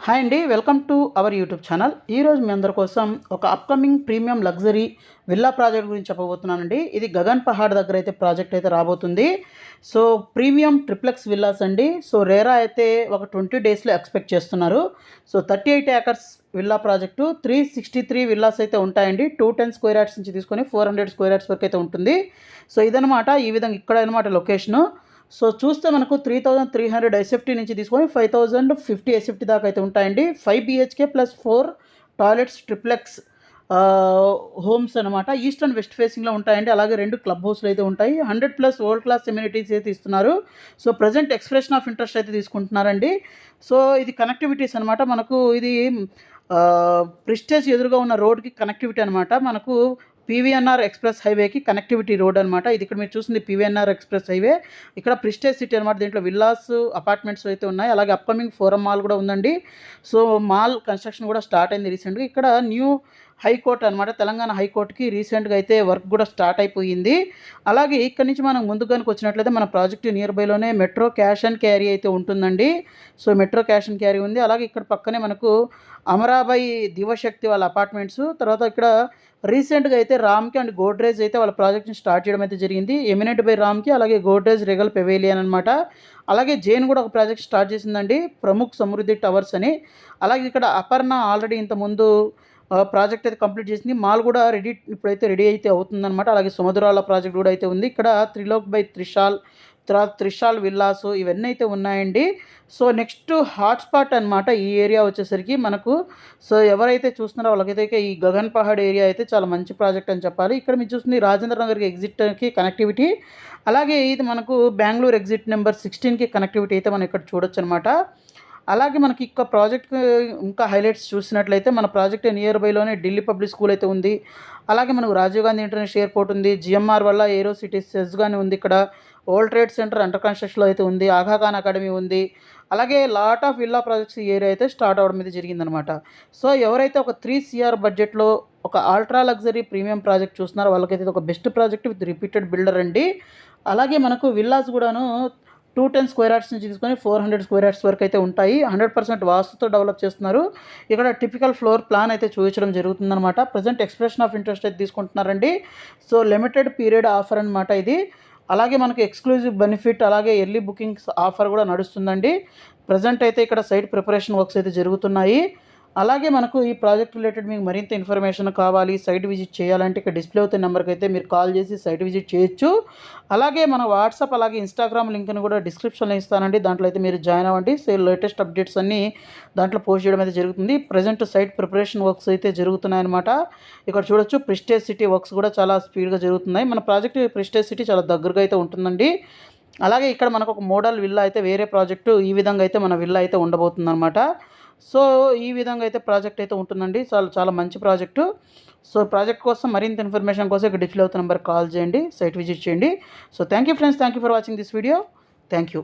Hi అండి, welcome to our YouTube channel. ఈరోజు మీ అందరి కోసం ఒక upcoming premium luxury villa project గురించి చెప్పబోతున్నానండి. ఇది గగన్ పహాడ్ దగ్గర అయితే ప్రాజెక్ట్ అయితే రాబోతుంది. సో ప్రీమియం ట్రిప్లెక్స్ విల్లాస్ అండి. సో రేరా అయితే ఒక 20 డేస్లో ఎక్స్పెక్ట్ చేస్తున్నారు. So 38 acres villa project 363 villas అయితే ఉంటాయండి. 210 స్క్వేర్ యార్డ్స్ నుంచి తీసుకొని 400 స్క్వేర్ యార్డ్స్ వరకు అయితే ఉంటుంది. సో ఇదనమాట, ఈ విధంగా ఇక్కడ అనమాట లొకేషను. సో చూస్తే మనకు 3300 ఎస్ఎఫ్టీ నుంచి తీసుకొని 5050 ఎస్ఎఫ్టీ దాకా అయితే ఉంటాయండి. 5 BHK plus 4 toilets triplex homes అనమాట. ఈస్ట్ అండ్ వెస్ట్ ఫేసింగ్లో ఉంటాయండి. అలాగే 2 క్లబ్ హౌస్లు అయితే ఉంటాయి. 100+ వరల్డ్ క్లాస్ ఎమ్యూనిటీస్ అయితే ఇస్తున్నారు. So present expression of interest అయితే తీసుకుంటున్నారండి. సో ఇది కనెక్టివిటీస్ అనమాట. మనకు ఇది ప్రిస్టేజ్ ఎదురుగా ఉన్న రోడ్కి కనెక్టివిటీ అనమాట. మనకు PVNR ఎక్స్ప్రెస్ హైవేకి కనెక్టివిటీ రోడ్ అనమాట. ఇది ఇక్కడ మీరు చూసింది PVNR ఎక్స్ప్రెస్ హైవే. ఇక్కడ ప్రిస్టేజ్ సిటీ అనమాట. దీంట్లో విల్లాస్ అపార్ట్మెంట్స్ అయితే ఉన్నాయి. అలాగే అప్కమింగ్ ఫోరం మాల్ కూడా ఉందండి. సో మాల్ కన్స్ట్రక్షన్ కూడా స్టార్ట్ అయింది రీసెంట్గా. ఇక్కడ న్యూ హైకోర్టు అనమాట, తెలంగాణ హైకోర్టుకి రీసెంట్గా అయితే వర్క్ కూడా స్టార్ట్ అయిపోయింది. అలాగే ఇక్కడ నుంచి మనం ముందుకు కనుక వచ్చినట్లయితే మన ప్రాజెక్ట్ నియర్ బైలోనే మెట్రో క్యాష్ అండ్ క్యారీ అయితే ఉంటుందండి. So metro cash and carry ఉంది. అలాగే ఇక్కడ పక్కనే మనకు అమరాబాయి దివశక్తి వాళ్ళ అపార్ట్మెంట్స్, తర్వాత ఇక్కడ రీసెంట్గా అయితే రామ్కి అండ్ గోడ్రేజ్ అయితే వాళ్ళ ప్రాజెక్ట్ని స్టార్ట్ చేయడం అయితే జరిగింది. ఎమినెంట్ బై రామ్కి, అలాగే గోడ్రేజ్ రెగల్ పెవేలియన్ అనమాట. అలాగే జైన్ కూడా ఒక ప్రాజెక్ట్ స్టార్ట్ చేసిందండి, ప్రముఖ్ సమృద్ధి టవర్స్ అని. అలాగే ఇక్కడ అపర్ణ ఆల్రెడీ ఇంతకుముందు ప్రాజెక్ట్ అయితే కంప్లీట్ చేసింది. మాల్ కూడా ఇప్పుడైతే రెడీ అయితే అవుతుందన్నమాట. అలాగే సముద్రాల ప్రాజెక్ట్ కూడా అయితే ఉంది. ఇక్కడ త్రిలోక్ బై త్రిషాల్, తర్వాత త్రిషాల్ విల్లాస్ ఇవన్నీ అయితే ఉన్నాయండి. సో నెక్స్ట్ హాట్స్పాట్ అనమాట ఈ ఏరియా వచ్చేసరికి మనకు. సో ఎవరైతే చూస్తున్నారో వాళ్ళకైతే ఈ గగన్ పహాడ్ ఏరియా అయితే చాలా మంచి ప్రాజెక్ట్ అని చెప్పాలి. ఇక్కడ మీరు చూస్తుంది రాజేంద్ర నగర్కి ఎగ్జిట్కి కనెక్టివిటీ, అలాగే ఇది మనకు బెంగళూరు ఎగ్జిట్ నెంబర్ 16కి కనెక్టివిటీ అయితే మనం ఇక్కడ చూడొచ్చు అనమాట. అలాగే మనకి ఇక్కడ ప్రాజెక్ట్ ఇంకా హైలైట్స్ చూసినట్లయితే మన ప్రాజెక్ట్ నియర్ బైలోనే ఢిల్లీ పబ్లిక్ స్కూల్ అయితే ఉంది. అలాగే మనకు రాజీవ్ గాంధీ ఇంటర్నేషనల్ ఎయిర్పోర్ట్ ఉంది. GMR వల్ల ఏరో సిటీ సెజ్ కానీ ఉంది. ఇక్కడ వరల్డ్ ట్రేడ్ సెంటర్ అండర్ కన్స్ట్రక్షన్లో అయితే ఉంది. ఆగాఖాన్ అకాడమీ ఉంది. అలాగే లాట్ ఆఫ్ విల్లా ప్రాజెక్ట్స్ ఈ ఏరియా అయితే స్టార్ట్ అవ్వడం అయితే జరిగిందనమాట. సో ఎవరైతే ఒక 3 CR బడ్జెట్లో ఒక అల్ట్రా లగ్జరీ ప్రీమియం ప్రాజెక్ట్ చూస్తున్నారో వాళ్ళకైతే ఒక best project with repeated builder అండి. అలాగే మనకు విల్లాస్ కూడాను 210 స్క్వేర్ యార్డ్స్ నుంచి తీసుకొని 400 స్క్వేర్ యార్డ్స్ వరకు అయితే ఉంటాయి. 100% వాస్తుతో డెవలప్ చేస్తున్నారు. ఇక్కడ టిపికల్ ఫ్లోర్ ప్లాన్ అయితే చూపించడం జరుగుతుందన్నమాట. ప్రజెంట్ ఎక్స్ప్రెషన్ ఆఫ్ ఇంట్రెస్ట్ అయితే తీసుకుంటున్నారండి. సో లిమిటెడ్ పీరియడ్ ఆఫర్ అనమాట ఇది. అలాగే మనకు ఎక్స్క్లూజివ్ బెనిఫిట్, అలాగే ఎర్లీ బుకింగ్స్ ఆఫర్ కూడా నడుస్తుందండి. ప్రజెంట్ అయితే ఇక్కడ సైట్ ప్రిపరేషన్ వర్క్స్ అయితే జరుగుతున్నాయి. అలాగే మనకు ఈ ప్రాజెక్ట్ రిలేటెడ్ మీకు మరింత ఇన్ఫర్మేషన్ కావాలి, సైట్ విజిట్ చేయాలంటే ఇక్కడ డిస్ప్లే అవుతున్న నెంబర్కి అయితే మీరు కాల్ చేసి సైట్ విజిట్ చేయొచ్చు. అలాగే మన వాట్సాప్ అలాగే ఇన్స్టాగ్రామ్ లింక్ని కూడా డిస్క్రిప్షన్లో ఇస్తానండి. దాంట్లో అయితే మీరు జాయిన్ అవ్వండి. సో లేటెస్ట్ అప్డేట్స్ అన్నీ దాంట్లో పోస్ట్ చేయడం అయితే జరుగుతుంది. ప్రజెంట్ సైట్ ప్రిపరేషన్ వర్క్స్ అయితే జరుగుతున్నాయన్నమాట. ఇక్కడ చూడొచ్చు ప్రిస్టేజ్ సిటీ వర్క్స్ కూడా చాలా స్పీడ్గా జరుగుతున్నాయి. మన ప్రాజెక్ట్ ప్రిస్టేజ్ సిటీ చాలా దగ్గరగా అయితే ఉంటుందండి. అలాగే ఇక్కడ మనకు ఒక మోడల్ విల్లా అయితే వేరే ప్రాజెక్టు ఈ విధంగా అయితే మన విల్లా అయితే ఉండబోతుందన్నమాట. సో ఈ విధంగా అయితే ప్రాజెక్ట్ అయితే ఉంటుందండి. చాలా మంచి ప్రాజెక్టు. సో ప్రాజెక్ట్ కోసం మరింత ఇన్ఫర్మేషన్ కోసం ఇక్కడ డిస్ప్లే అవుతున్న నెంబర్ కాల్ చేయండి, సైట్ విజిట్ చేయండి. So thank you friends, thank you for watching this video. Thank you.